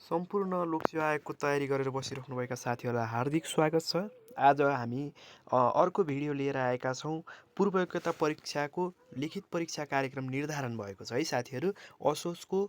सम्पूर्ण लोकसेवा आयोगको तयारी गरेर बसिराख्नुभएका साथीहरूलाई हार्दिक स्वागत छ। आज हामी अर्को भिडियो लिएर आएका छौँ। पूर्व योग्यता परीक्षाको लिखित परीक्षा कार्यक्रम निर्धारण भएको छ है साथीहरू। असोजको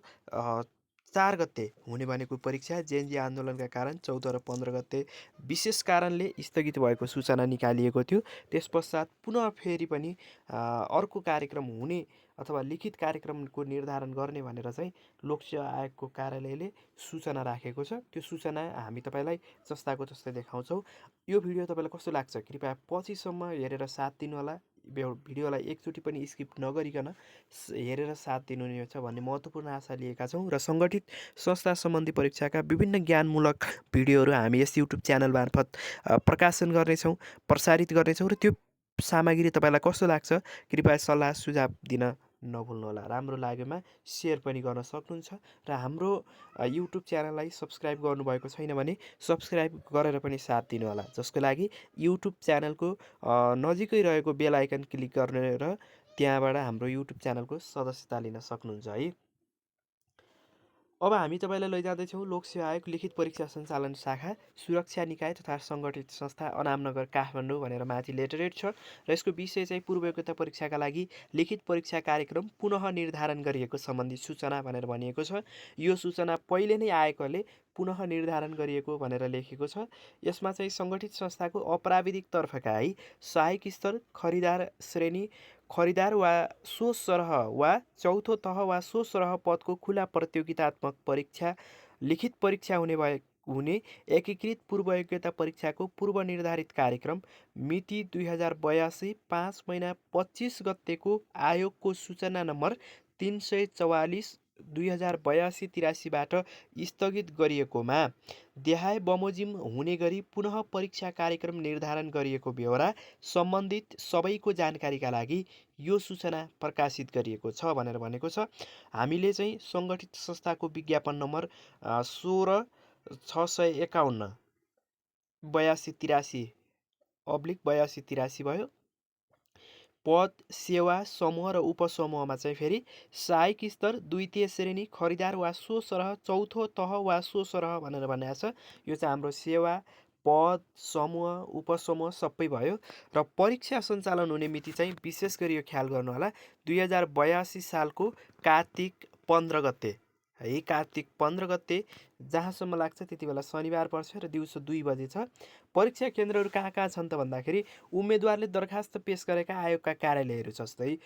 4 गते हुने भनेको परीक्षा जेएनजी आन्दोलनका कारण 14 र 15 गते विशेष कारणले स्थगित भएको सूचना निकालिएको थियो। त्यस पश्चात पुनः फेरि पनि अर्को कार्यक्रम हुने अथवा लिखित कार्यक्रमको निर्धारण गर्ने भनेर चाहिँ लोकसेवा आयोगको कार्यालयले सूचना राखेको छ। त्यो सूचना हामी तपाईँलाई जस्ताको तस्तै देखाउँछौँ। यो भिडियो तपाईँलाई कस्तो लाग्छ कृपया पछिसम्म हेरेर साथ दिनुहोला। भिडियोलाई एकचोटि पनि स्किप नगरिकन हेरेर साथ दिनुहुनेछ भन्ने महत्त्वपूर्ण आशा लिएका छौँ र सङ्गठित संस्था सम्बन्धी परीक्षाका विभिन्न ज्ञानमूलक भिडियोहरू हामी यस युट्युब च्यानल मार्फत प्रकाशन गर्नेछौँ, प्रसारित गर्नेछौँ र त्यो सामग्री तपाईँलाई कस्तो लाग्छ कृपया सल्लाह सुझाव दिन नभुल्नुहोला। राम्रो लागेमा सेयर पनि गर्न सक्नुहुन्छ र हाम्रो युट्युब च्यानललाई सब्सक्राइब गर्नुभएको छैन भने सब्सक्राइब गरेर पनि साथ दिनुहोला, जसको लागि युट्युब च्यानलको नजिकै रहेको बेल आइकन क्लिक गर्ने र त्यहाँबाट हाम्रो युट्युब च्यानलको सदस्यता लिन सक्नुहुन्छ है। अब हामी तपाईँलाई लैजाँदैछौँ लोकसेवा आयोग लिखित परीक्षा सञ्चालन शाखा सुरक्षा निकाय तथा सङ्गठित संस्था अनामनगर काठमाडौँ भनेर माथि लेटरेड छ र यसको विषय चाहिँ पूर्व योग्यता परीक्षाका लागि लिखित परीक्षा कार्यक्रम पुनः निर्धारण गरिएको सम्बन्धी सूचना भनेर भनिएको छ। यो सूचना पहिले नै आएकोले पुनः निर्धारण गरिएको भनेर लेखेको छ। यसमा चाहिँ सङ्गठित संस्थाको अप्राविधिक तर्फका है सहायक स्तर खरिदार श्रेणी खरिदार वा सो सरह वा चौथो तह वा सो सरह पदको खुला प्रतियोगितात्मक परीक्षा लिखित परीक्षा हुने एकीकृत पूर्व योग्यता परीक्षाको पूर्व निर्धारित कार्यक्रम मिति 2082 5 महिना 25 गतेको आयोगको सूचना नम्बर 344 2082-83बाट स्थगित गरिएकोमा देहाय बमोजिम हुने गरी पुनः परीक्षा कार्यक्रम निर्धारण गरिएको बेहोरा सम्बन्धित सबैको जानकारीका लागि यो सूचना प्रकाशित गरिएको छ भनेर भनेको छ। हामीले चाहिँ सङ्गठित संस्थाको विज्ञापन नम्बर 16/651 8283/8283 भयो। पद सेवा समूह र उपसमूहमा चाहिँ फेरि सहायक स्तर द्वितीय श्रेणी खरिदार वा सो सरह चौथो तह वा सो सरह भनेर भनेको छ। यो चाहिँ हाम्रो सेवा पद समूह उपसमूह सबै भयो र परीक्षा सञ्चालन हुने मिति चाहिँ विशेष गरी यो ख्याल गर्नुहोला 2082 सालको कार्तिक 15 गते है। कार्तिक 15 गते जहाँसम्म लाग्छ त्यति बेला शनिबार पर्छ र दिउँसो 2 बजे छ। परीक्षा केन्द्रहरू कहाँ कहाँ छन् त भन्दाखेरि उम्मेदवारले दरखास्त पेश गरेका आयोगका कार्यालयहरू जस्तै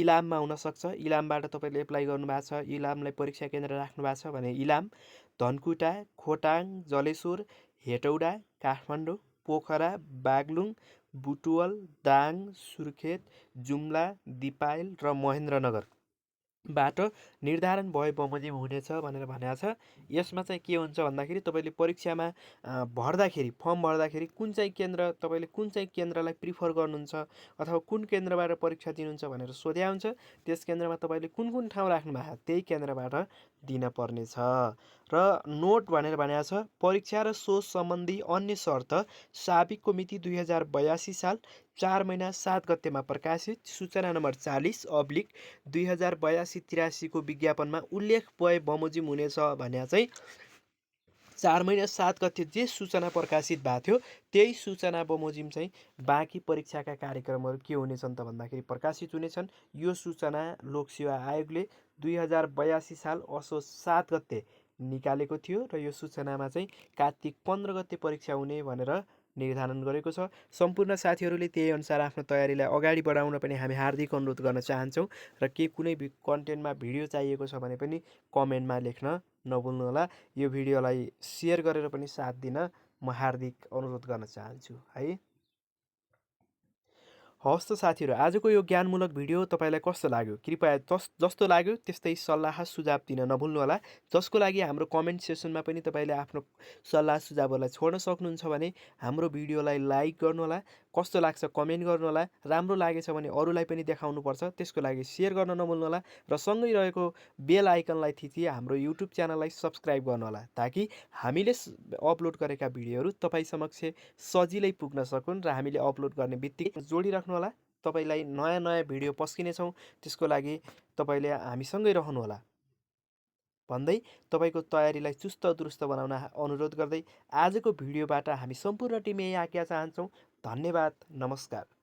इलाममा हुनसक्छ। इलामबाट तपाईँले एप्लाई गर्नुभएको छ, इलामलाई परीक्षा केन्द्र राख्नु भएको छ भने इलाम, धनकुटा, खोटाङ, जलेश्वर, हेटौडा, काठमाडौँ, पोखरा, बागलुङ, बुटवल, दाङ, सुर्खेत, जुम्ला, दिपायल र महेन्द्रनगरबाट निर्धारण भए बमोजिम हुनेछ भनेर भनेको छ। यसमा चाहिँ के हुन्छ भन्दाखेरि तपाईँले परीक्षामा भर्दाखेरि फर्म भर्दाखेरि कुन चाहिँ केन्द्रलाई प्रिफर गर्नुहुन्छ अथवा कुन केन्द्रबाट परीक्षा दिनुहुन्छ भनेर सोध्या हुन्छ। त्यस केन्द्रमा तपाईँले कुन कुन ठाउँ राख्नु भएको छ त्यही केन्द्रबाट दिन पर्नेछ। र नोट भनेर भनेको छ परीक्षा र सोच सम्बन्धी अन्य शर्त साबिकको मिति 2082 साल 4 महिना 7 गतेमा प्रकाशित सूचना नम्बर 40/2082-83 को विज्ञापनमा उल्लेख भए बमोजिम हुनेछ भने चाहिँ 4 महिना 7 गते जे सूचना प्रकाशित भएको थियो त्यही सूचना बमोजिम चाहिँ बाँकी परीक्षाका कार्यक्रमहरू के हुनेछन् त भन्दाखेरि प्रकाशित हुनेछन्। यो सूचना लोकसेवा आयोगले 2082 साल असोज 7 गते निकालेको थियो र यो सूचनामा चाहिँ कार्तिक 15 गते परीक्षा हुने भनेर निर्धारण गरेको छ। सम्पूर्ण साथीहरूले त्यही अनुसार आफ्नो तयारीलाई अगाडि बढाउन पनि हामी हार्दिक अनुरोध गर्न चाहन्छौँ र के कुनै कन्टेन्टमा भिडियो चाहिएको छ भने पनि कमेन्टमा लेख्न नभुल्नुहोला। यो भिडियोलाई सेयर गरेर पनि साथ दिन म हार्दिक अनुरोध गर्न चाहन्छु है। हवस् त साथीहरू, आजको यो ज्ञानमूलक भिडियो तपाईँलाई कस्तो लाग्यो कृपया जस्तो लाग्यो त्यस्तै सल्लाह सुझाव दिन नभुल्नुहोला, जसको लागि हाम्रो कमेन्ट सेसनमा पनि तपाईँले आफ्नो सल्लाह सुझावहरूलाई छोड्न सक्नुहुन्छ भने हाम्रो भिडियोलाई लाइक गर्नुहोला, कस्तो लाग्छ कमेन्ट गर्नुहोला, राम्रो लागेछ भने अरूलाई पनि देखाउनुपर्छ त्यसको लागि सेयर गर्न नभुल्नुहोला र सँगै रहेको बेल आइकनलाई थिची हाम्रो युट्युब च्यानललाई सब्सक्राइब गर्नुहोला ताकि हामीले अपलोड गरेका भिडियोहरू तपाईँ समक्ष सजिलै पुग्न सकुन् र हामीले अपलोड गर्ने बित्तिकै जोडिराख्नुहोला। तपाईँलाई नयाँ नयाँ भिडियो पस्किनेछौँ, त्यसको लागि तपाईँले हामीसँगै रहनुहोला। भन्दै तपाईँको तयारीलाई चुस्त दुरुस्त बनाउन अनुरोध गर्दै आजको भिडियोबाट हामी सम्पूर्ण टिम यही आज्ञा चाहन्छौँ। धन्यवाद, नमस्कार।